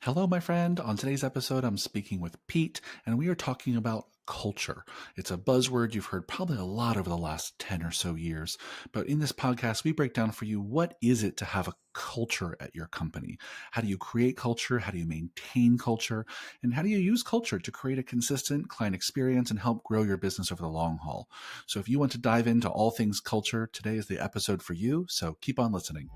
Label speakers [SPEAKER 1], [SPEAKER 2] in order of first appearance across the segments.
[SPEAKER 1] Hello, my friend. On today's episode, I'm speaking with Pete, and we are talking about culture. It's a buzzword you've heard probably a lot over the last 10 or so years. But in this podcast, we break down for you what is it to have a culture at your company? How do you create culture? How do you maintain culture? And how do you use culture to create a consistent client experience and help grow your business over the long haul? So if you want to dive into all things culture, today is the episode for you. So keep on listening.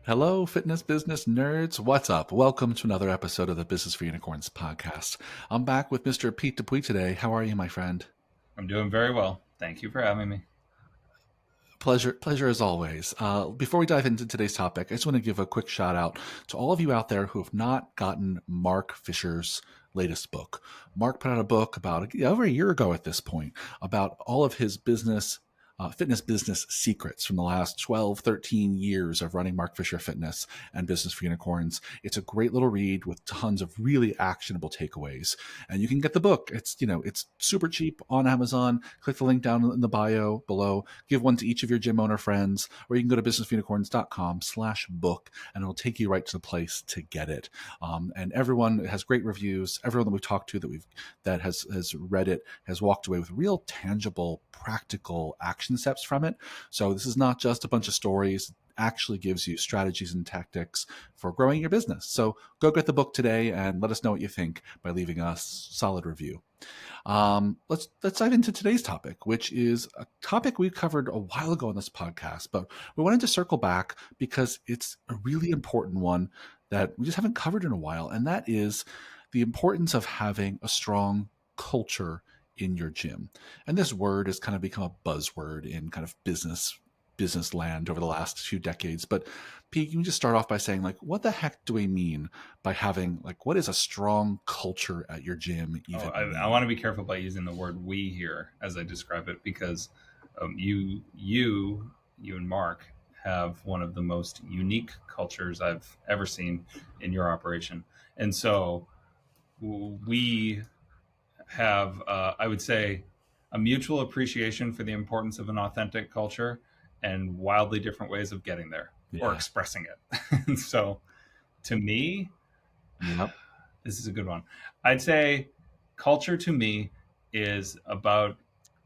[SPEAKER 1] Hello, fitness business nerds. What's up? Welcome to another episode of the Business for Unicorns podcast. I'm back with Mr. Pete Dupuis today. How are you, my friend?
[SPEAKER 2] I'm doing very well. Thank you for having me.
[SPEAKER 1] Pleasure as always. Before we dive into today's topic, I just want to give a quick shout out to all of you out there who have not gotten Mark Fisher's latest book. Mark put out a book about over a year ago at this point about all of his fitness business secrets from the last 12, 13 years of running Mark Fisher Fitness and Business for Unicorns. It's a great little read with tons of really actionable takeaways. And you can get the book. It's super cheap on Amazon. Click the link down in the bio below. Give one to each of your gym owner friends, or you can go to businessforunicorns.com/book and it'll take you right to the place to get it. And everyone has great reviews. Everyone that we've talked to that has read it has walked away with real tangible, practical action steps from it. So this is not just a bunch of stories. It actually gives you strategies and tactics for growing your business. So go get the book today and let us know what you think by leaving us a solid review. Let's dive into today's topic, which is a topic we covered a while ago on this podcast, but we wanted to circle back because it's a really important one that we just haven't covered in a while, and that is the importance of having a strong culture in your gym. And this word has kind of become a buzzword in kind of business land over the last few decades. But Pete, can you just start off by saying, like, what the heck do we mean by having, like, what is a strong culture at your gym even
[SPEAKER 2] I want to be careful by using the word "we" here as I describe it because you and Mark have one of the most unique cultures I've ever seen in your operation, and so we have, I would say, a mutual appreciation for the importance of an authentic culture and wildly different ways of getting there or
[SPEAKER 1] Yeah.
[SPEAKER 2] expressing it. And so, to me,
[SPEAKER 1] Yep.
[SPEAKER 2] this is a good one. I'd say culture to me is about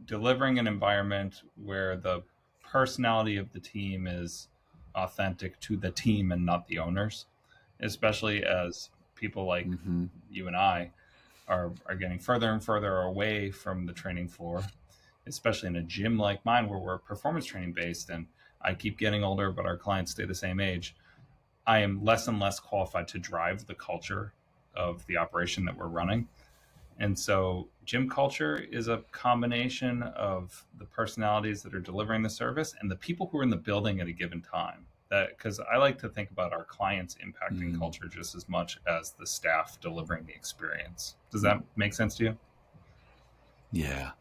[SPEAKER 2] delivering an environment where the personality of the team is authentic to the team and not the owners, especially as people like
[SPEAKER 1] Mm-hmm.
[SPEAKER 2] you and I are getting further and further away from the training floor, especially in a gym like mine where we're performance training based and I keep getting older, but our clients stay the same age. I am less and less qualified to drive the culture of the operation that we're running. And so gym culture is a combination of the personalities that are delivering the service and the people who are in the building at a given time. That because I like to think about our clients impacting
[SPEAKER 1] Mm.
[SPEAKER 2] culture just as much as the staff delivering the experience. Does that make sense to you?
[SPEAKER 1] Yeah.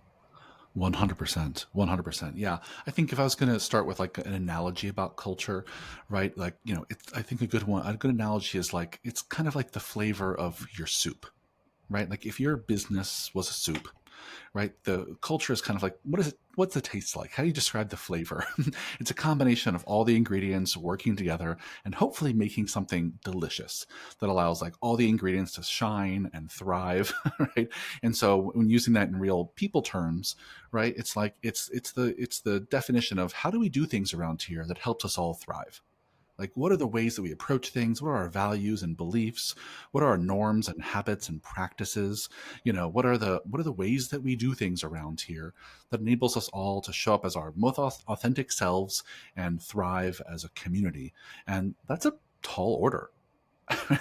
[SPEAKER 1] 100%. 100%. Yeah. I think if I was going to start with like an analogy about culture, right? Like, I think a good analogy is like, it's kind of like the flavor of your soup, right? Like if your business was a soup, right? The culture is kind of like, what's the taste like? How do you describe the flavor? It's a combination of all the ingredients working together and hopefully making something delicious that allows like all the ingredients to shine and thrive, right? And so when using that in real people terms, right? It's like, it's the definition of how do we do things around here that helps us all thrive? Like, what are the ways that we approach things? What are our values and beliefs? What are our norms and habits and practices? What are the ways that we do things around here that enables us all to show up as our most authentic selves and thrive as a community? And that's a tall order.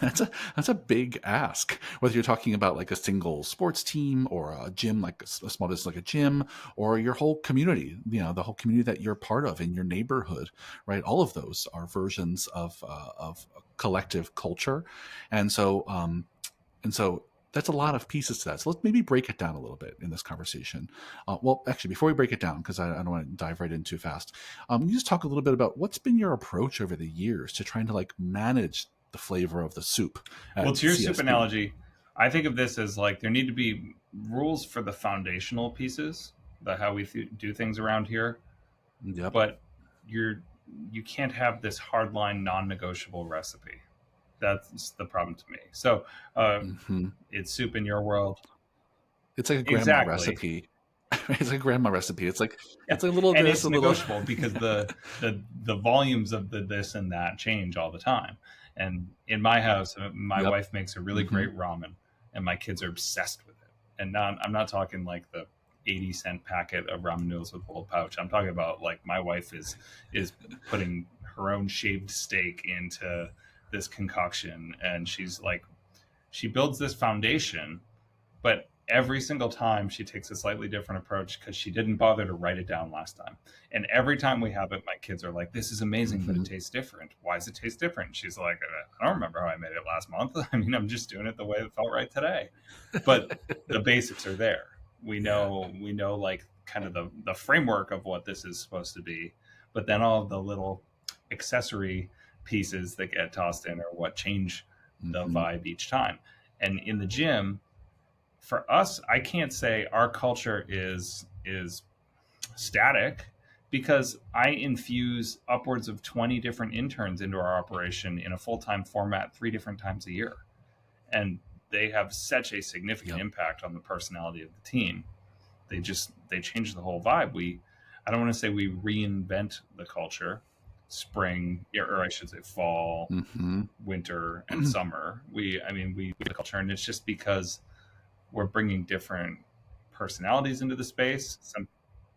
[SPEAKER 1] That's a big ask. Whether you're talking about like a single sports team or a gym, like a small business like a gym, or your whole community, the whole community that you're part of in your neighborhood, right? All of those are versions of collective culture, and so that's a lot of pieces to that. So let's maybe break it down a little bit in this conversation. Well, actually, before we break it down, because I don't want to dive right in too fast, can you just talk a little bit about what's been your approach over the years to trying to like manage the flavor of the soup
[SPEAKER 2] Well,
[SPEAKER 1] at
[SPEAKER 2] to your soup
[SPEAKER 1] CSB?
[SPEAKER 2] analogy, I think of this as like there need to be rules for the foundational pieces, the how we do things around here,
[SPEAKER 1] Yep.
[SPEAKER 2] but you're you can't have this hardline non-negotiable recipe. That's the problem to me. So
[SPEAKER 1] Hmm.
[SPEAKER 2] it's soup in your world.
[SPEAKER 1] It's like a grandma
[SPEAKER 2] Exactly.
[SPEAKER 1] recipe. It's like a grandma recipe.
[SPEAKER 2] Yeah,
[SPEAKER 1] It's a little
[SPEAKER 2] and
[SPEAKER 1] this,
[SPEAKER 2] it's
[SPEAKER 1] a little.
[SPEAKER 2] negotiable because the volumes of the this and that change all the time. And in my house, my
[SPEAKER 1] Yep.
[SPEAKER 2] wife makes a really
[SPEAKER 1] Hmm.
[SPEAKER 2] great ramen, and my kids are obsessed with it. And I'm not talking like the 80-cent packet of ramen noodles with a little pouch. I'm talking about like my wife is putting her own shaved steak into this concoction, and she's like she builds this foundation, but every single time she takes a slightly different approach because she didn't bother to write it down last time. And every time we have it, my kids are like, "This is amazing, but it
[SPEAKER 1] Hmm.
[SPEAKER 2] tastes different. Why does it taste different?" She's like, "I don't remember how I made it last month. I mean, I'm just doing it the way it felt right today." But the basics are there.
[SPEAKER 1] Yeah.
[SPEAKER 2] We know like kind of the framework of what this is supposed to be, but then all of the little accessory pieces that get tossed in are what change the
[SPEAKER 1] Hmm.
[SPEAKER 2] vibe each time. And in the gym, for us, I can't say our culture is static because I infuse upwards of 20 different interns into our operation in a full-time format 3 different times a year. And they have such a significant
[SPEAKER 1] Yep.
[SPEAKER 2] impact on the personality of the team. They change the whole vibe. We I don't want to say we reinvent the culture, spring, or I should say fall,
[SPEAKER 1] Hmm.
[SPEAKER 2] winter, and summer. We the culture, and it's just because we're bringing different personalities into the space.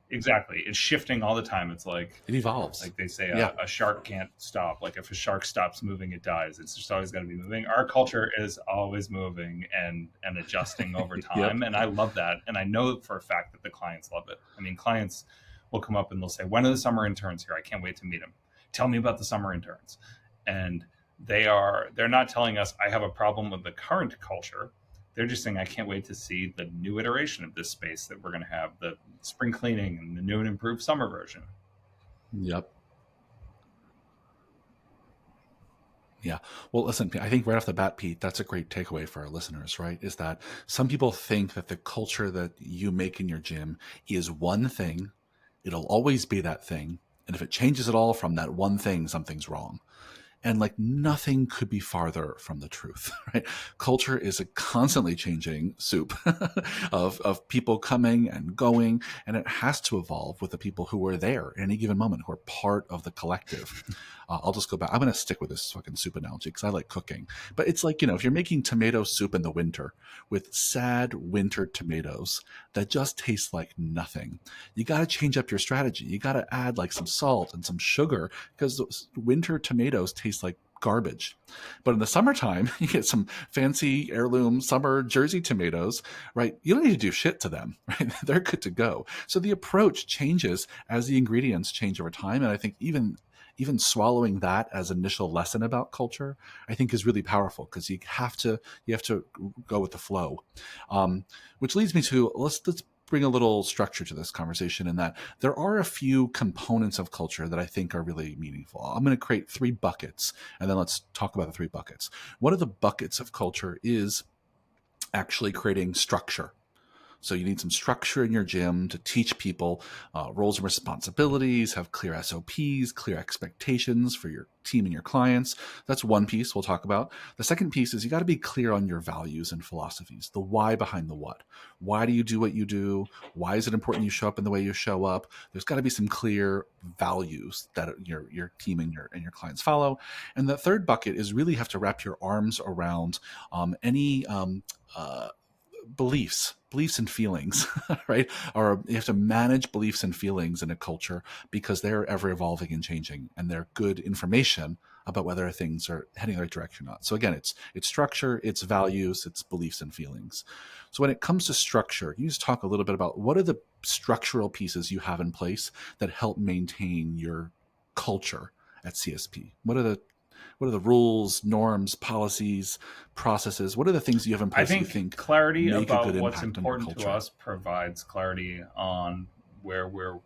[SPEAKER 2] Exactly, it's shifting all the time. It's
[SPEAKER 1] It evolves.
[SPEAKER 2] like they say,
[SPEAKER 1] Yeah.
[SPEAKER 2] a shark can't stop. Like if a shark stops moving, it dies. It's just always going to be moving. Our culture is always moving and adjusting over
[SPEAKER 1] Yep.
[SPEAKER 2] time, and I love that. And I know for a fact that the clients love it. I mean, clients will come up and they'll say, "When are the summer interns here? I can't wait to meet them. Tell me about the summer interns." And they're not telling us I have a problem with the current culture. They're just saying I can't wait to see the new iteration of this space that we're going to have, the spring cleaning and the new and improved summer version.
[SPEAKER 1] Yep. Yeah. Well, listen, I think right off the bat, Pete, that's a great takeaway for our listeners, right? Is that some people think that the culture that you make in your gym is one thing, it'll always be that thing. And if it changes at all from that one thing, something's wrong. And like nothing could be farther from the truth, right? Culture is a constantly changing soup of people coming and going, and it has to evolve with the people who are there at any given moment, who are part of the collective. I'll just go back. I'm going to stick with this fucking soup analogy because I like cooking. But it's like, if you're making tomato soup in the winter with sad winter tomatoes that just taste like nothing, you got to change up your strategy. You got to add like some salt and some sugar because winter tomatoes taste like garbage. But in the summertime, you get some fancy heirloom summer Jersey tomatoes, right? You don't need to do shit to them, right? They're good to go. So the approach changes as the ingredients change over time. And I think even swallowing that as initial lesson about culture, I think is really powerful because you have to go with the flow. Which leads me to let's bring a little structure to this conversation in that there are a few components of culture that I think are really meaningful. I'm going to create 3 buckets and then let's talk about the 3 buckets. One of the buckets of culture is actually creating structure. So you need some structure in your gym to teach people roles and responsibilities, have clear SOPs, clear expectations for your team and your clients. That's one piece we'll talk about. The second piece is you got to be clear on your values and philosophies, the why behind the what. Why do you do what you do? Why is it important you show up in the way you show up? There's got to be some clear values that your team and your clients follow. And the third bucket is really have to wrap your arms around any uh, beliefs and feelings, right? Or you have to manage beliefs and feelings in a culture because they're ever evolving and changing, and they're good information about whether things are heading in the right direction or not. So again, it's structure, it's values, it's beliefs and feelings. So when it comes to structure, you just talk a little bit about what are the structural pieces you have in place that help maintain your culture at CSP. What are the rules, norms, policies, processes? What are the things you have in
[SPEAKER 2] I
[SPEAKER 1] place that you
[SPEAKER 2] think
[SPEAKER 1] think
[SPEAKER 2] clarity
[SPEAKER 1] make a
[SPEAKER 2] about
[SPEAKER 1] good
[SPEAKER 2] what's
[SPEAKER 1] impact on your
[SPEAKER 2] important to
[SPEAKER 1] culture?
[SPEAKER 2] us provides clarity on where we're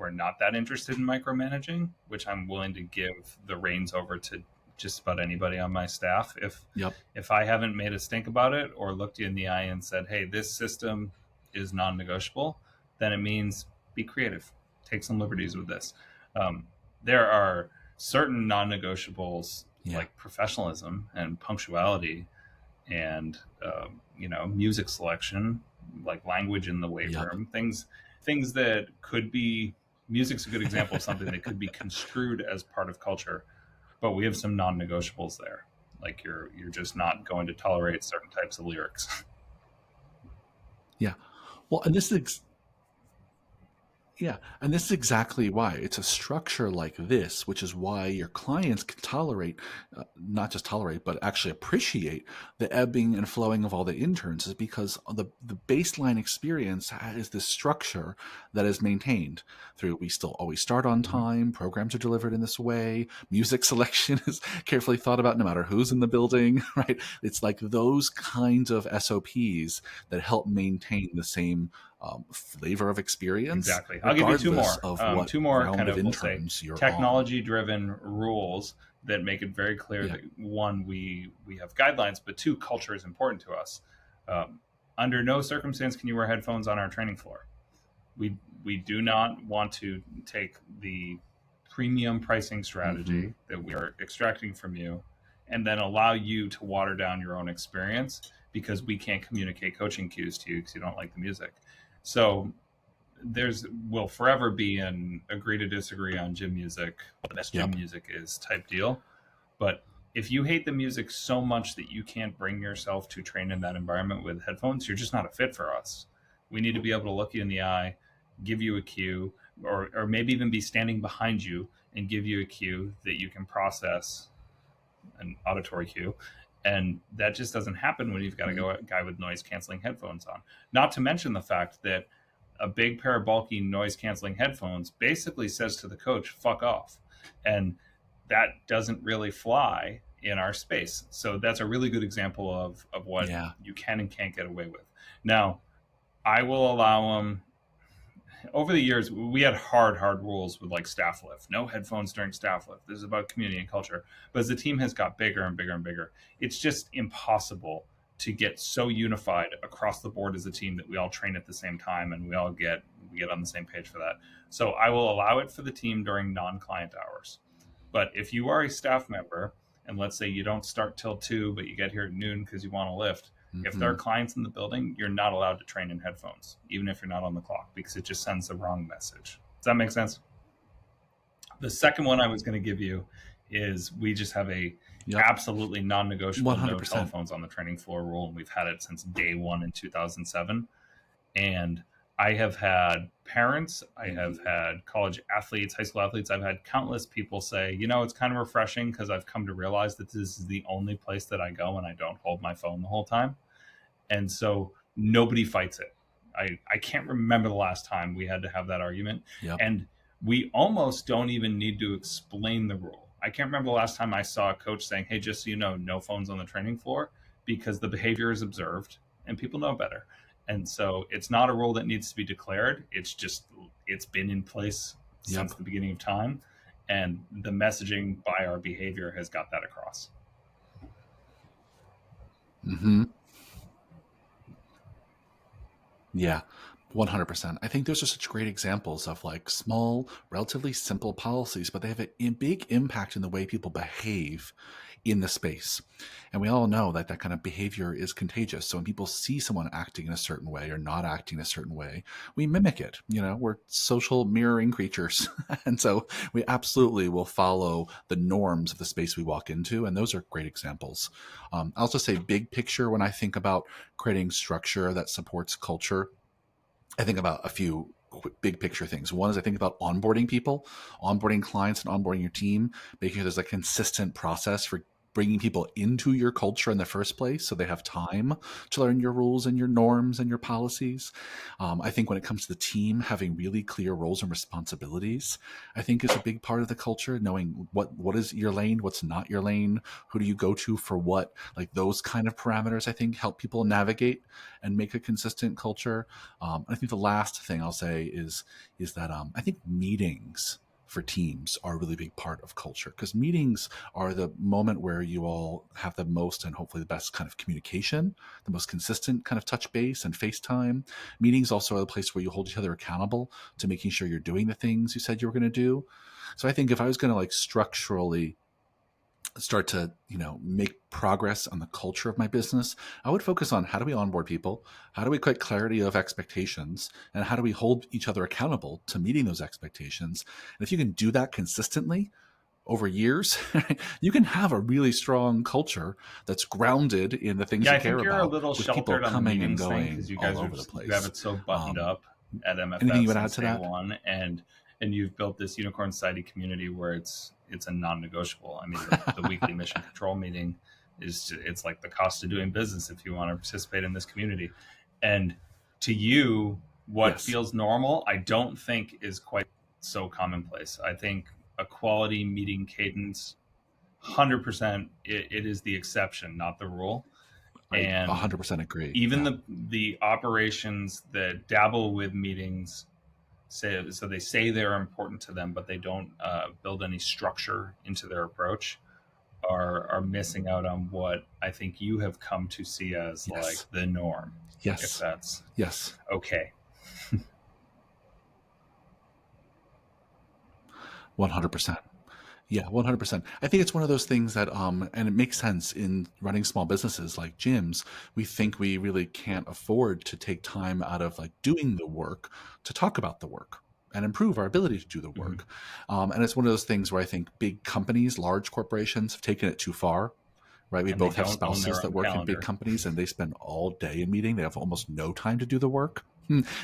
[SPEAKER 2] not that interested in micromanaging, which I'm willing to give the reins over to just about anybody on my staff.
[SPEAKER 1] Yep.
[SPEAKER 2] If I haven't made a stink about it or looked you in the eye and said, hey, this system is non-negotiable, then it means be creative, take some liberties with this. um, there are certain non-negotiables
[SPEAKER 1] Yeah.
[SPEAKER 2] like professionalism and punctuality and music selection, like language in the weight
[SPEAKER 1] Yep.
[SPEAKER 2] room, things that could be, music's a good example of something that could be construed as part of culture, but we have some non-negotiables there. Like you're just not going to tolerate certain types of lyrics.
[SPEAKER 1] Yeah. Well, and this is Yeah, and this is exactly why it's a structure like this, which is why your clients can tolerate, not just tolerate, but actually appreciate the ebbing and flowing of all the interns, is because the baseline experience is this structure that is maintained through. We still always start on
[SPEAKER 2] Mhm.
[SPEAKER 1] time. Programs are delivered in this way. Music selection is carefully thought about, no matter who's in the building. Right? It's like those kinds of SOPs that help maintain the same flavor of experience,
[SPEAKER 2] Exactly. I'll give you
[SPEAKER 1] regardless of what
[SPEAKER 2] two more
[SPEAKER 1] round
[SPEAKER 2] kind
[SPEAKER 1] of
[SPEAKER 2] of, we'll say,
[SPEAKER 1] interns you're on.
[SPEAKER 2] technology-driven rules that make it very clear
[SPEAKER 1] Yeah.
[SPEAKER 2] that one, we have guidelines, but two, culture is important to us. Um, Under no circumstance can you wear headphones on our training floor. We do not want to take the premium pricing
[SPEAKER 1] Mm-hmm.
[SPEAKER 2] strategy that we are extracting from you and then allow you to water down your own experience because we can't communicate coaching cues to you because you don't like the music. So there's will forever be an agree to disagree on gym music, what the best gym
[SPEAKER 1] Yep.
[SPEAKER 2] music is type deal. But if you hate the music so much that you can't bring yourself to train in that environment with headphones, you're just not a fit for us. We need to be able to look you in the eye, give you a cue, or maybe even be standing behind you and give you a cue that you can process, an auditory cue. And that just doesn't happen when you've got
[SPEAKER 1] Mm-hmm.
[SPEAKER 2] a guy with noise canceling headphones on. Not to mention the fact that a big pair of bulky noise canceling headphones basically says to the coach, fuck off. And that doesn't really fly in our space. So that's a really good example of what
[SPEAKER 1] Yeah.
[SPEAKER 2] you can and can't get away with. Now, I will allow them. Over the years, we had hard rules with like staff lift, no headphones during staff lift. This is about community and culture. But as the team has got bigger and bigger and bigger, it's just impossible to get so unified across the board as a team that we all train at the same time and we get on the same page for that. So I will allow it for the team during non-client hours. But if you are a staff member, and let's say you don't start till 2, but you get here at noon because you want to lift, if there
[SPEAKER 1] Mm-hmm.
[SPEAKER 2] are clients in the building, you're not allowed to train in headphones, even if you're not on the clock, because it just sends the wrong message. Does that make sense? The second one I was going to give you is we just have a
[SPEAKER 1] Yep.
[SPEAKER 2] absolutely non-negotiable no
[SPEAKER 1] 100%.
[SPEAKER 2] telephones on the training floor rule, and we've had it since day one in 2007. And I have had parents, I have had college athletes, high school athletes, I've had countless people say, it's kind of refreshing because I've come to realize that this is the only place that I go and I don't hold my phone the whole time. And so nobody fights it. I can't remember the last time we had to have that argument.
[SPEAKER 1] Yep.
[SPEAKER 2] And we almost don't even need to explain the rule. I can't remember the last time I saw a coach saying, hey, just so you know, no phones on the training floor, because the behavior is observed and people know better. And so it's not a rule that needs to be declared. It's been in place
[SPEAKER 1] Yep.
[SPEAKER 2] since the beginning of time. And the messaging by our behavior has got that across.
[SPEAKER 1] Mm-hmm. Yeah. 100%. I think those are such great examples of like small, relatively simple policies, but they have a big impact in the way people behave in the space. And we all know that that kind of behavior is contagious. So when people see someone acting in a certain way or not acting in a certain way, we mimic it. We're social mirroring creatures. And so we absolutely will follow the norms of the space we walk into. And those are great examples. I'll also say big picture when I think about creating structure that supports culture. I think about a few big picture things. One is I think about onboarding people, onboarding clients, and onboarding your team, making sure there's a consistent process for bringing people into your culture in the first place so they have time to learn your rules and your norms and your policies. I think when it comes to the team, having really clear roles and responsibilities, I think is a big part of the culture, knowing what is your lane, what's not your lane, who do you go to for what, like those kind of parameters, I think help people navigate and make a consistent culture. I think the last thing I'll say is that I think meetings for teams are a really big part of culture, because meetings are the moment where you all have the most and hopefully the best kind of communication, the most consistent kind of touch base and FaceTime. Meetings also are the place where you hold each other accountable to making sure you're doing the things you said you were going to do. So I think if I was going to like structurally start to make progress on the culture of my business, I would focus on how do we onboard people, how do we create clarity of expectations, and how do we hold each other accountable to meeting those expectations. And if you can do that consistently over years, you can have a really strong culture that's grounded in the things
[SPEAKER 2] Yeah,
[SPEAKER 1] you
[SPEAKER 2] I
[SPEAKER 1] care
[SPEAKER 2] think you're a
[SPEAKER 1] about,
[SPEAKER 2] little
[SPEAKER 1] with people
[SPEAKER 2] sheltered on the
[SPEAKER 1] coming and
[SPEAKER 2] meetings thing because
[SPEAKER 1] going
[SPEAKER 2] you
[SPEAKER 1] all
[SPEAKER 2] guys
[SPEAKER 1] over the
[SPEAKER 2] you have
[SPEAKER 1] place.
[SPEAKER 2] it so buttoned up at
[SPEAKER 1] Anything you
[SPEAKER 2] MFS
[SPEAKER 1] would add
[SPEAKER 2] since
[SPEAKER 1] to
[SPEAKER 2] day
[SPEAKER 1] that?
[SPEAKER 2] one, and you've built this unicorn society community where it's a non-negotiable. I mean, the weekly mission control meeting it's like the cost of doing business if you want to participate in this community. And to you, what
[SPEAKER 1] Yes.
[SPEAKER 2] feels normal, I don't think is quite so commonplace. I think a quality meeting cadence, 100%, it is the exception, not the rule.
[SPEAKER 1] I
[SPEAKER 2] And
[SPEAKER 1] 100% agree.
[SPEAKER 2] even
[SPEAKER 1] Yeah.
[SPEAKER 2] the operations that dabble with meetings say, so they say they're important to them, but they don't build any structure into their approach, are missing out on what I think you have come to see as like
[SPEAKER 1] Yes.
[SPEAKER 2] the norm, if
[SPEAKER 1] Yes.
[SPEAKER 2] that's
[SPEAKER 1] Yes.
[SPEAKER 2] okay.
[SPEAKER 1] 100%. Yeah, 100%. I think it's one of those things that, and it makes sense in running small businesses like gyms. We think we really can't afford to take time out of like doing the work to talk about the work and improve our ability to do the
[SPEAKER 2] Mm-hmm.
[SPEAKER 1] work. And it's one of those things where I think big companies, large corporations have taken it too far. Right. We
[SPEAKER 2] And they
[SPEAKER 1] both have
[SPEAKER 2] don't own
[SPEAKER 1] spouses
[SPEAKER 2] their
[SPEAKER 1] that
[SPEAKER 2] own
[SPEAKER 1] work in big
[SPEAKER 2] calendar.
[SPEAKER 1] companies and they spend all day in meeting. They have almost no time to do the work.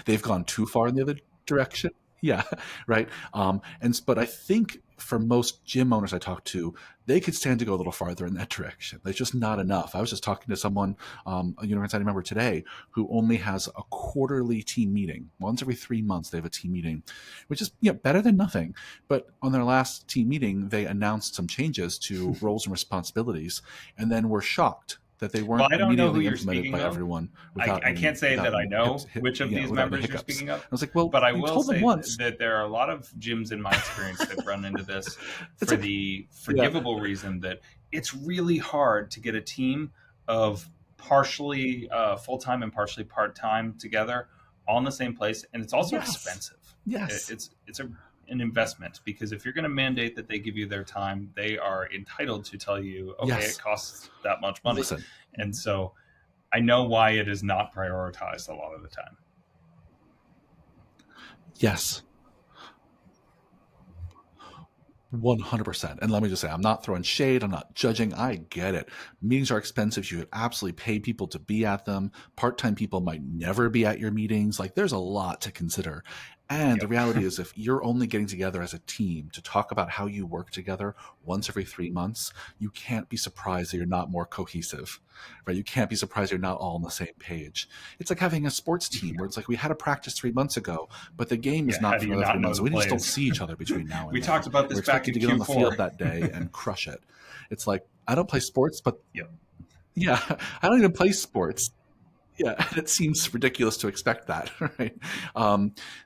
[SPEAKER 1] They've gone too far in the other direction. Yeah. Right. But I think for most gym owners I talk to, they could stand to go a little farther in that direction. There's just not enough. I was just talking to someone, a university member today, who only has a quarterly team meeting. Once every 3 months, they have a team meeting, which is better than nothing. But on their last team meeting, they announced some changes to roles and responsibilities, and then were shocked that they
[SPEAKER 2] Well,
[SPEAKER 1] weren't
[SPEAKER 2] I don't know who
[SPEAKER 1] immediately
[SPEAKER 2] you're
[SPEAKER 1] implemented
[SPEAKER 2] speaking
[SPEAKER 1] by
[SPEAKER 2] of.
[SPEAKER 1] everyone
[SPEAKER 2] I can't say that I know which of these
[SPEAKER 1] without any
[SPEAKER 2] members you're
[SPEAKER 1] hiccups.
[SPEAKER 2] speaking of,
[SPEAKER 1] I was like, well,
[SPEAKER 2] but I
[SPEAKER 1] you
[SPEAKER 2] will
[SPEAKER 1] told them
[SPEAKER 2] say
[SPEAKER 1] once.
[SPEAKER 2] that there are a lot of gyms in my experience that run into this
[SPEAKER 1] It's
[SPEAKER 2] for
[SPEAKER 1] like,
[SPEAKER 2] the
[SPEAKER 1] yeah,
[SPEAKER 2] forgivable reason that it's really hard to get a team of partially full-time and partially part-time together all in the same place, and it's also
[SPEAKER 1] yes,
[SPEAKER 2] expensive.
[SPEAKER 1] yes,
[SPEAKER 2] It's an investment, because if you're going to mandate that they give you their time, they are entitled to tell you, okay, it
[SPEAKER 1] yes.
[SPEAKER 2] costs that much money.
[SPEAKER 1] Listen,
[SPEAKER 2] And so I know why it is not prioritized a lot of the time.
[SPEAKER 1] yes. 100%. And let me just say, I'm not throwing shade. I'm not judging. I get it. Meetings are expensive. You would absolutely pay people to be at them. Part time people might never be at your meetings. Like, there's a lot to consider. And the
[SPEAKER 2] Yep.
[SPEAKER 1] reality is, if you're only getting together as a team to talk about how you work together once every 3 months, you can't be surprised that you're not more cohesive, right? You can't be surprised you're not all on the same page. It's like having a sports team where it's like, we had a practice 3 months ago, but the game is
[SPEAKER 2] Yeah. How
[SPEAKER 1] not
[SPEAKER 2] do
[SPEAKER 1] for
[SPEAKER 2] you
[SPEAKER 1] another
[SPEAKER 2] not
[SPEAKER 1] three
[SPEAKER 2] know
[SPEAKER 1] months.
[SPEAKER 2] the
[SPEAKER 1] So we just don't
[SPEAKER 2] plays?
[SPEAKER 1] see each other between now
[SPEAKER 2] We
[SPEAKER 1] and then.
[SPEAKER 2] talked about
[SPEAKER 1] We're
[SPEAKER 2] this back
[SPEAKER 1] expected
[SPEAKER 2] in
[SPEAKER 1] to get on the field
[SPEAKER 2] Q4.
[SPEAKER 1] that day and crush it. It's like, I don't play sports, but
[SPEAKER 2] Yep.
[SPEAKER 1] yeah, I don't even play sports. Yeah, it seems ridiculous to expect that, right?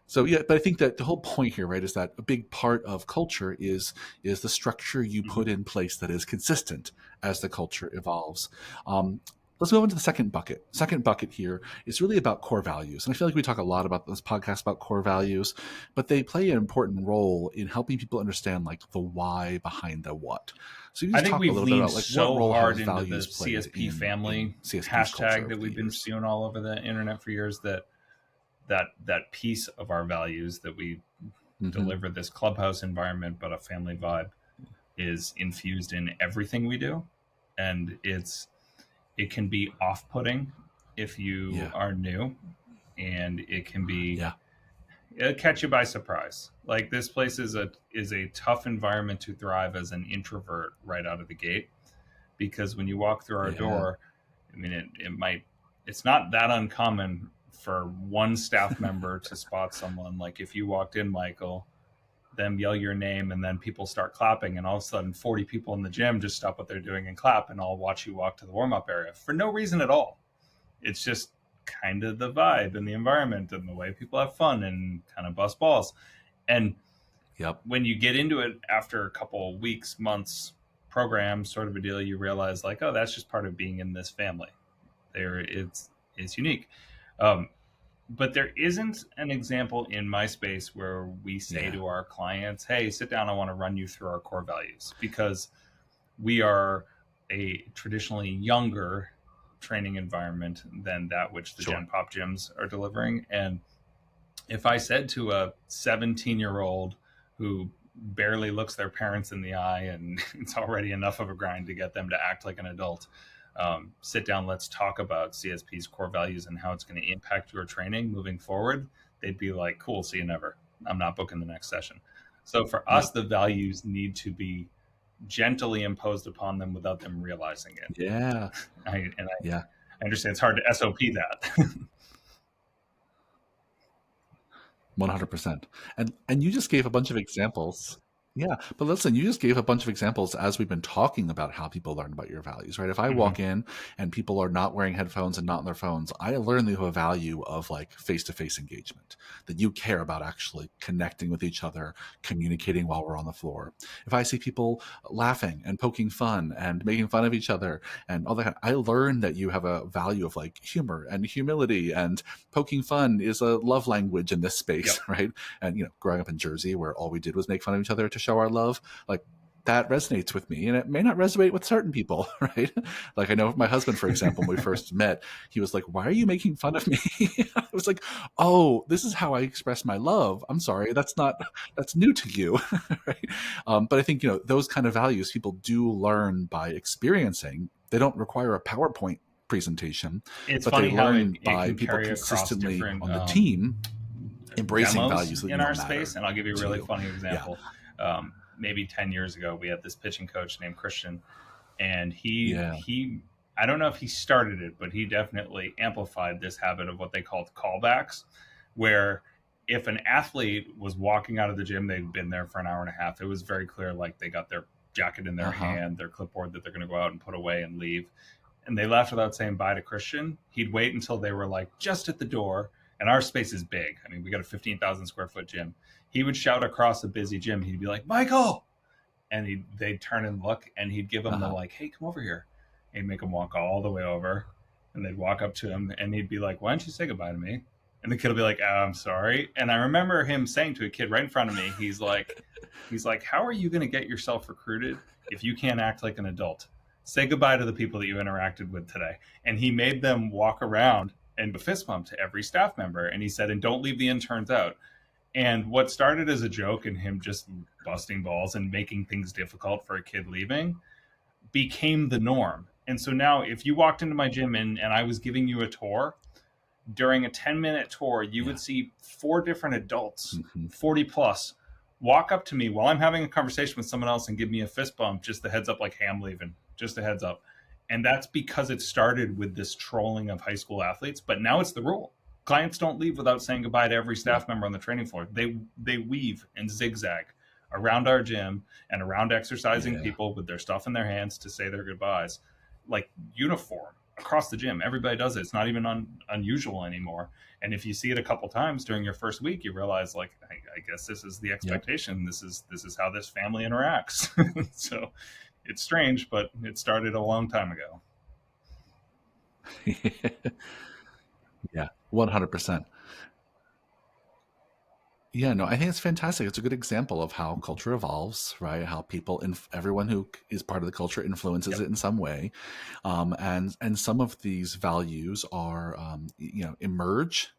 [SPEAKER 1] So yeah, but I think that the whole point here, right, is that a big part of culture is the structure you
[SPEAKER 2] Mm-hmm.
[SPEAKER 1] put in place that is consistent as the culture evolves. Um, let's move into the second bucket. Second bucket here is really about core values, and I feel like we talk a lot about this podcast about core values, but they play an important role in helping people understand like the why behind the what. So you
[SPEAKER 2] I
[SPEAKER 1] just
[SPEAKER 2] think
[SPEAKER 1] talk a
[SPEAKER 2] we've
[SPEAKER 1] little bit
[SPEAKER 2] leaned
[SPEAKER 1] about like what
[SPEAKER 2] so
[SPEAKER 1] role
[SPEAKER 2] hard
[SPEAKER 1] have
[SPEAKER 2] into the
[SPEAKER 1] values played
[SPEAKER 2] CSP
[SPEAKER 1] in
[SPEAKER 2] family
[SPEAKER 1] CSP's culture
[SPEAKER 2] hashtag
[SPEAKER 1] over
[SPEAKER 2] that
[SPEAKER 1] the
[SPEAKER 2] we've been
[SPEAKER 1] years.
[SPEAKER 2] spewing all over the internet for years, that piece of our values that we
[SPEAKER 1] Mm-hmm.
[SPEAKER 2] deliver, this clubhouse environment but a family vibe, is infused in everything we do. And it can be off-putting if you
[SPEAKER 1] Yeah.
[SPEAKER 2] are new, and
[SPEAKER 1] Yeah.
[SPEAKER 2] it'll catch you by surprise. Like, this place is a tough environment to thrive as an introvert right out of the gate, because when you walk through our
[SPEAKER 1] Yeah.
[SPEAKER 2] door, I mean, it's not that uncommon for one staff member to spot someone. Like, if you walked in, Michael, them yell your name, and then people start clapping, and all of a sudden 40 people in the gym just stop what they're doing and clap, and I'll watch you walk to the warm-up area for no reason at all. It's just kind of the vibe and the environment and the way people have fun and kind of bust balls. And
[SPEAKER 1] Yep.
[SPEAKER 2] When you get into it after a couple weeks, months, program sort of a deal, you realize like, oh, that's just part of being in this family. There, it's unique. Um, but there isn't an example in my space where we say
[SPEAKER 1] Yeah.
[SPEAKER 2] to our clients, hey, sit down, I want to run you through our core values, because we are a traditionally younger training environment than that which the
[SPEAKER 1] Sure.
[SPEAKER 2] Gen Pop gyms are delivering. And if I said to a 17-year-old who barely looks their parents in the eye, and it's already enough of a grind to get them to act like an adult, sit down, let's talk about CSP's core values and how it's going to impact your training moving forward, they'd be like, cool, see you never. I'm not booking the next session. So for us,
[SPEAKER 1] Yep.
[SPEAKER 2] the values need to be gently imposed upon them without them realizing it.
[SPEAKER 1] Yeah.
[SPEAKER 2] I
[SPEAKER 1] Yeah.
[SPEAKER 2] understand it's hard to SOP that.
[SPEAKER 1] 100%. And you just gave a bunch of examples. Yeah, but listen, you just gave a bunch of examples as we've been talking about how people learn about your values, right? If I
[SPEAKER 2] Mm-hmm.
[SPEAKER 1] walk in and people are not wearing headphones and not on their phones, I learn the value of like face-to-face engagement, that you care about actually connecting with each other, communicating while we're on the floor. If I see people laughing and poking fun and making fun of each other and all that, I learn that you have a value of like humor and humility, and poking fun is a love language in this space,
[SPEAKER 2] Yep.
[SPEAKER 1] right? And growing up in Jersey, where all we did was make fun of each other to show our love, like that resonates with me, and it may not resonate with certain people, right? Like I know my husband, for example, when we first met, he was like, "Why are you making fun of me?" I was like, "Oh, this is how I express my love. I'm sorry, that's new to you." Right? But I think those kind of values people do learn by experiencing. They don't require a PowerPoint presentation,
[SPEAKER 2] It's
[SPEAKER 1] but they
[SPEAKER 2] funny how
[SPEAKER 1] learn
[SPEAKER 2] it
[SPEAKER 1] by
[SPEAKER 2] can
[SPEAKER 1] people
[SPEAKER 2] carry across
[SPEAKER 1] consistently
[SPEAKER 2] different
[SPEAKER 1] on the team embracing
[SPEAKER 2] demos
[SPEAKER 1] values that
[SPEAKER 2] in our
[SPEAKER 1] matter
[SPEAKER 2] space. And I'll give you a
[SPEAKER 1] to
[SPEAKER 2] really
[SPEAKER 1] you.
[SPEAKER 2] funny
[SPEAKER 1] Yeah.
[SPEAKER 2] example. Maybe 10 years ago, we had this pitching coach named Christian, and
[SPEAKER 1] Yeah.
[SPEAKER 2] he I don't know if he started it, but he definitely amplified this habit of what they called callbacks, where if an athlete was walking out of the gym, they'd been there for an hour and a half. It was very clear, like they got their jacket in their
[SPEAKER 1] Uh-huh.
[SPEAKER 2] hand, their clipboard that they're going to go out and put away and leave, and they left without saying bye to Christian. He'd wait until they were like just at the door, and our space is big. I mean, we got a 15,000 square foot gym. He would shout across a busy gym. He'd be like, Michael, and they'd turn and look, and he'd give them the
[SPEAKER 1] Uh-huh.
[SPEAKER 2] like, hey, come over here. He'd make them walk all the way over, and they'd walk up to him, and he'd be like, why don't you say goodbye to me? And the kid will be like, I'm sorry. And I remember him saying to a kid right in front of me, he's like, how are you going to get yourself recruited if you can't act like an adult? Say goodbye to the people that you interacted with today. And he made them walk around and fist bump to every staff member. And he said, and don't leave the interns out. And what started as a joke and him just busting balls and making things difficult for a kid leaving became the norm. And so now, if you walked into my gym and I was giving you a tour, during a 10-minute tour, you
[SPEAKER 1] Yeah.
[SPEAKER 2] would see 4 different adults,
[SPEAKER 1] Mm-hmm.
[SPEAKER 2] 40 plus, walk up to me while I'm having a conversation with someone else and give me a fist bump, just a heads up, like, hey, I'm leaving, just a heads up. And that's because it started with this trolling of high school athletes, but now it's the rule. Clients don't leave without saying goodbye to every staff
[SPEAKER 1] Yep.
[SPEAKER 2] member on the training floor. They weave and zigzag around our gym and around exercising
[SPEAKER 1] Yeah.
[SPEAKER 2] people with their stuff in their hands to say their goodbyes, like uniform across the gym. Everybody does it. It's not even unusual anymore. And if you see it a couple times during your first week, you realize, like, I guess this is the
[SPEAKER 1] Yep.
[SPEAKER 2] expectation. This is how this family interacts. So it's strange, but it started a long time ago.
[SPEAKER 1] Yeah. 100%. Yeah, no, I think it's fantastic. It's a good example of how culture evolves, right? How people, everyone who is part of the culture influences
[SPEAKER 2] Yep.
[SPEAKER 1] it in some way, and some of these values are, emerge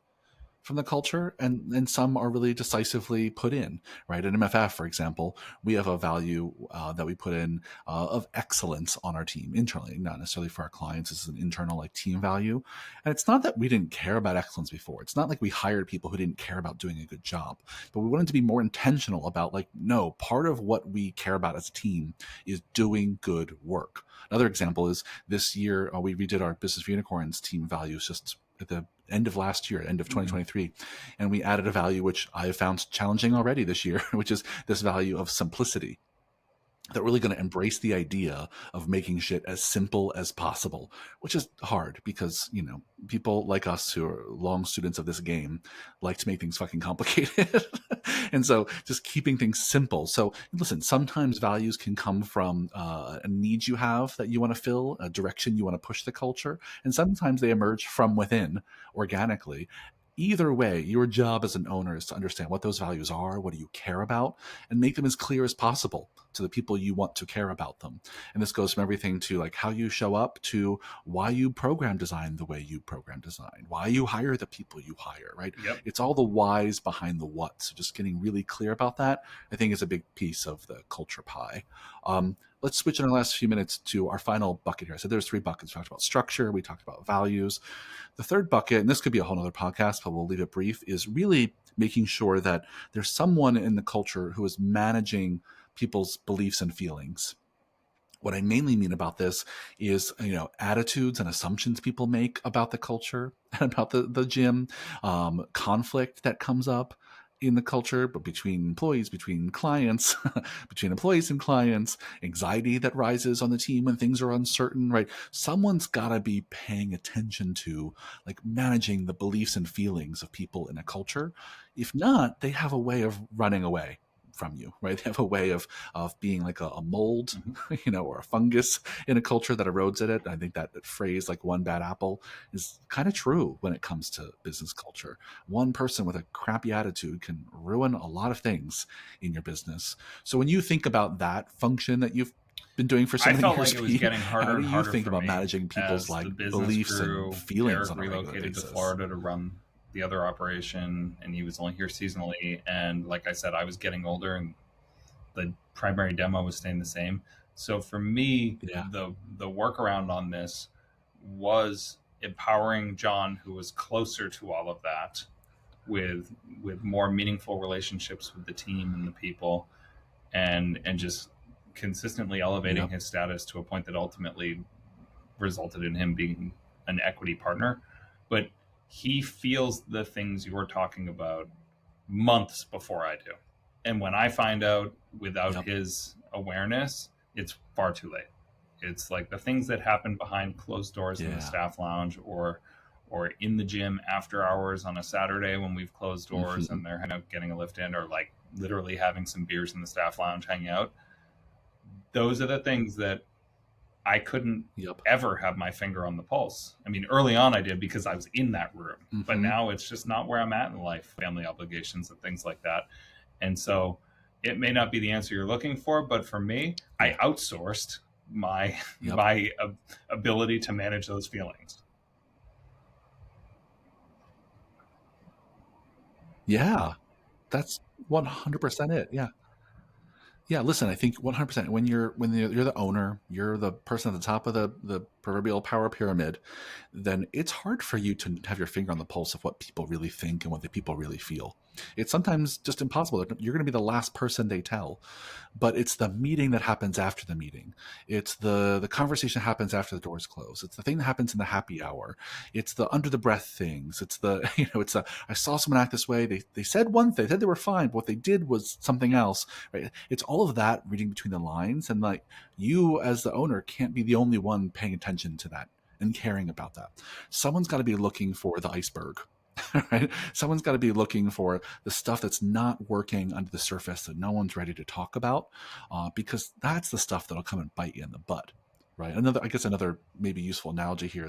[SPEAKER 1] from the culture, and some are really decisively put in, right? At MFF, for example, we have a value that we put in of excellence on our team internally, not necessarily for our clients. This is an internal like team value. And it's not that we didn't care about excellence before. It's not like we hired people who didn't care about doing a good job, but we wanted to be more intentional about like, no, part of what we care about as a team is doing good work. Another example is this year, we redid our Business for Unicorns team values just at the end of last year, end of 2023. And we added a value which I have found challenging already this year, which is this value of simplicity. that are really going to embrace the idea of making shit as simple as possible, which is hard because, people like us who are long students of this game like to make things fucking complicated. And so just keeping things simple. So listen, sometimes values can come from a need you have that you want to fill, a direction you want to push the culture. And sometimes they emerge from within organically. Either way, your job as an owner is to understand what those values are, what do you care about, and make them as clear as possible to the people you want to care about them. And this goes from everything to like how you show up to why you program design the way you program design, why you hire the people you hire, right?
[SPEAKER 2] Yep.
[SPEAKER 1] It's all the whys behind the what. So just getting really clear about that, I think, is a big piece of the culture pie. Let's switch in our last few minutes to our final bucket here. So there's 3 buckets. We talked about structure, we talked about values. The third bucket, and this could be a whole other podcast, but we'll leave it brief, is really making sure that there's someone in the culture who is managing people's beliefs and feelings. What I mainly mean about this is, attitudes and assumptions people make about the culture and about the gym, conflict that comes up in the culture, but between employees, between clients, between employees and clients, anxiety that rises on the team when things are uncertain, right? Someone's got to be paying attention to like managing the beliefs and feelings of people in a culture. If not, they have a way of running away from you, right? They have a way of being like a mold, or a fungus in a culture that erodes at it. I think that phrase, like one bad apple, is kind of true when it comes to business culture. One person with a crappy attitude can ruin a lot of things in your business. So when you think about that function that you've been doing for so
[SPEAKER 2] I
[SPEAKER 1] many
[SPEAKER 2] felt
[SPEAKER 1] years,
[SPEAKER 2] like it was
[SPEAKER 1] Pete,
[SPEAKER 2] getting
[SPEAKER 1] how
[SPEAKER 2] harder
[SPEAKER 1] do
[SPEAKER 2] and
[SPEAKER 1] you
[SPEAKER 2] harder
[SPEAKER 1] think
[SPEAKER 2] for
[SPEAKER 1] about
[SPEAKER 2] me
[SPEAKER 1] managing people's
[SPEAKER 2] as
[SPEAKER 1] like
[SPEAKER 2] the business
[SPEAKER 1] beliefs and
[SPEAKER 2] grew.
[SPEAKER 1] feelings
[SPEAKER 2] Eric
[SPEAKER 1] on a regular
[SPEAKER 2] relocated to
[SPEAKER 1] basis?
[SPEAKER 2] Florida to run the other operation, and he was only here seasonally. And like I said, I was getting older, and the primary demo was staying the same. So for me,
[SPEAKER 1] Yeah.
[SPEAKER 2] the workaround on this was empowering John, who was closer to all of that, with more meaningful relationships with the team and the people, and just consistently elevating
[SPEAKER 1] Yep.
[SPEAKER 2] his status to a point that ultimately resulted in him being an equity partner. But he feels the things you're talking about months before I do. And when I find out without
[SPEAKER 1] Yep.
[SPEAKER 2] his awareness, it's far too late. It's like the things that happen behind closed doors in the
[SPEAKER 1] Yeah.
[SPEAKER 2] staff lounge, or in the gym after hours on a Saturday when we've closed doors
[SPEAKER 1] Mm-hmm.
[SPEAKER 2] and they're getting a lift in, or like literally having some beers in the staff lounge, hanging out. Those are the things that I couldn't
[SPEAKER 1] Yep.
[SPEAKER 2] ever have my finger on the pulse. I mean, early on I did because I was in that room, but
[SPEAKER 1] Mm-hmm.
[SPEAKER 2] now it's just not where I'm at in life, family obligations and things like that. And so it may not be the answer you're looking for, but for me, I
[SPEAKER 1] Yeah.
[SPEAKER 2] outsourced my
[SPEAKER 1] Yep.
[SPEAKER 2] ability to manage those feelings.
[SPEAKER 1] Yeah. That's 100% it. Yeah. Yeah, listen, I think 100% when you're the owner, you're the person at the top of the proverbial power pyramid, then it's hard for you to have your finger on the pulse of what people really think and what the people really feel. It's sometimes just impossible. You're going to be the last person they tell, but it's the meeting that happens after the meeting. It's the conversation that happens after the doors close. It's the thing that happens in the happy hour. It's the under the breath things. It's the it's the I saw someone act this way. They said one thing, they said they were fine, but what they did was something else. Right? It's all of that reading between the lines, and like you as the owner can't be the only one paying attention to that and caring about that. Someone's got to be looking for the iceberg. Right? Someone's got to be looking for the stuff that's not working under the surface that no one's ready to talk about, because that's the stuff that'll come and bite you in the butt. Right? Another maybe useful analogy here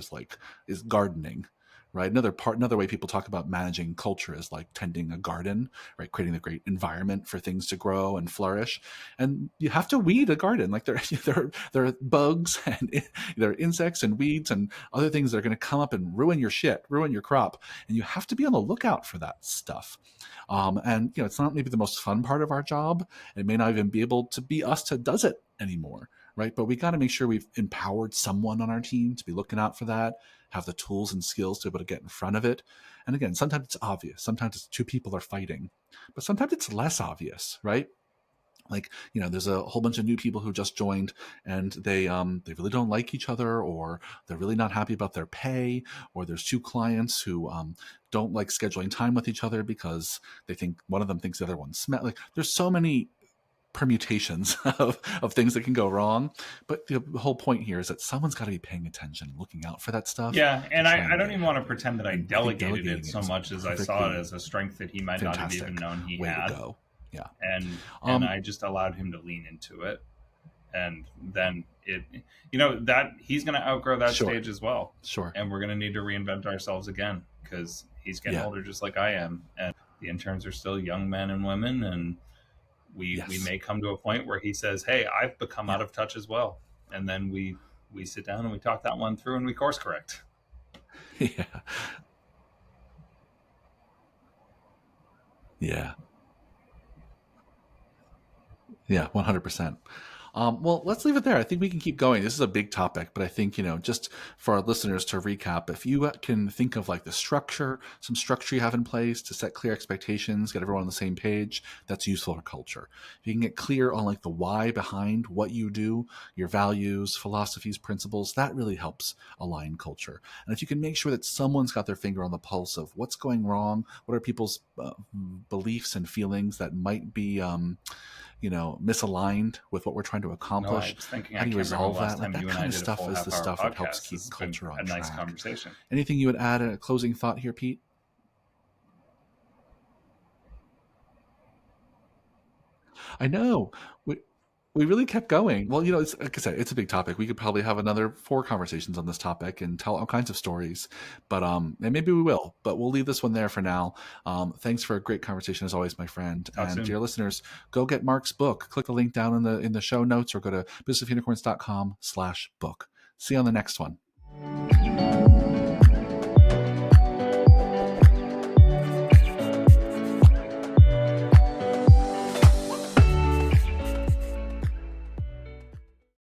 [SPEAKER 1] is gardening. Right. Another way people talk about managing culture is like tending a garden, right? Creating a great environment for things to grow and flourish. And you have to weed a garden. Like there are bugs and there are insects and weeds and other things that are going to come up and ruin your shit, ruin your crop. And you have to be on the lookout for that stuff. And it's not maybe the most fun part of our job. It may not even be able to be us that does it anymore. Right. But we got to make sure we've empowered someone on our team to be looking out for that, have the tools and skills to be able to get in front of it. And again, sometimes it's obvious. Sometimes it's two people are fighting, but sometimes it's less obvious, right? Like there's a whole bunch of new people who just joined, and they really don't like each other, or they're really not happy about their pay, or there's two clients who don't like scheduling time with each other because they think one of them thinks the other one's smart. Like there's so many permutations of things that can go wrong. But the whole point here is that someone's got to be paying attention, looking out for that stuff
[SPEAKER 2] Yeah,
[SPEAKER 1] to
[SPEAKER 2] and
[SPEAKER 1] try
[SPEAKER 2] I
[SPEAKER 1] and
[SPEAKER 2] don't
[SPEAKER 1] get
[SPEAKER 2] even want
[SPEAKER 1] ahead
[SPEAKER 2] to
[SPEAKER 1] of it.
[SPEAKER 2] pretend that I
[SPEAKER 1] And I think
[SPEAKER 2] delegated it
[SPEAKER 1] delegating
[SPEAKER 2] so
[SPEAKER 1] is a
[SPEAKER 2] much as I saw it
[SPEAKER 1] perfectly
[SPEAKER 2] as a strength that he might not have even
[SPEAKER 1] fantastic
[SPEAKER 2] known he
[SPEAKER 1] way to
[SPEAKER 2] had,
[SPEAKER 1] go. Yeah.
[SPEAKER 2] and
[SPEAKER 1] Um,
[SPEAKER 2] I just allowed him to lean into it, and then that he's going to outgrow that
[SPEAKER 1] sure,
[SPEAKER 2] stage as well,
[SPEAKER 1] sure.
[SPEAKER 2] and we're going to need to reinvent ourselves again because he's getting
[SPEAKER 1] Yeah.
[SPEAKER 2] older just like I am, and the interns are still young men and women, and we
[SPEAKER 1] Yes.
[SPEAKER 2] may come to a point where he says, "Hey, I've become out
[SPEAKER 1] Yeah.
[SPEAKER 2] of touch as well," and then we sit down and we talk that one through and we course correct.
[SPEAKER 1] Yeah. Yeah. Yeah, 100%. Well, let's leave it there. I think we can keep going. This is a big topic, but I think, just for our listeners to recap, if you can think of like the structure, some structure you have in place to set clear expectations, get everyone on the same page, that's useful for culture. If you can get clear on like the why behind what you do, your values, philosophies, principles, that really helps align culture. And if you can make sure that someone's got their finger on the pulse of what's going wrong, what are people's beliefs and feelings that might be, misaligned with what we're trying to
[SPEAKER 2] No, I
[SPEAKER 1] accomplish.
[SPEAKER 2] was thinking
[SPEAKER 1] How
[SPEAKER 2] I
[SPEAKER 1] do you
[SPEAKER 2] can't remember the
[SPEAKER 1] resolve
[SPEAKER 2] last
[SPEAKER 1] that? Like
[SPEAKER 2] time
[SPEAKER 1] that
[SPEAKER 2] you and I
[SPEAKER 1] kind of
[SPEAKER 2] did a
[SPEAKER 1] stuff
[SPEAKER 2] full
[SPEAKER 1] is the
[SPEAKER 2] half hour
[SPEAKER 1] stuff that helps
[SPEAKER 2] podcast. This
[SPEAKER 1] keep
[SPEAKER 2] has been
[SPEAKER 1] culture
[SPEAKER 2] a
[SPEAKER 1] on
[SPEAKER 2] nice
[SPEAKER 1] track.
[SPEAKER 2] conversation.
[SPEAKER 1] Anything you would add a closing thought here, Pete? I know. We really kept going. Well, it's like I said, it's a big topic. We could probably have another 4 conversations on this topic and tell all kinds of stories. But and maybe we will. But we'll leave this one there for now. Thanks for a great conversation as always, my friend.
[SPEAKER 2] Talk
[SPEAKER 1] And
[SPEAKER 2] soon.
[SPEAKER 1] dear listeners, go get Mark's book. Click the link down in the show notes or go to businessofunicorns.com/book. See you on the next one.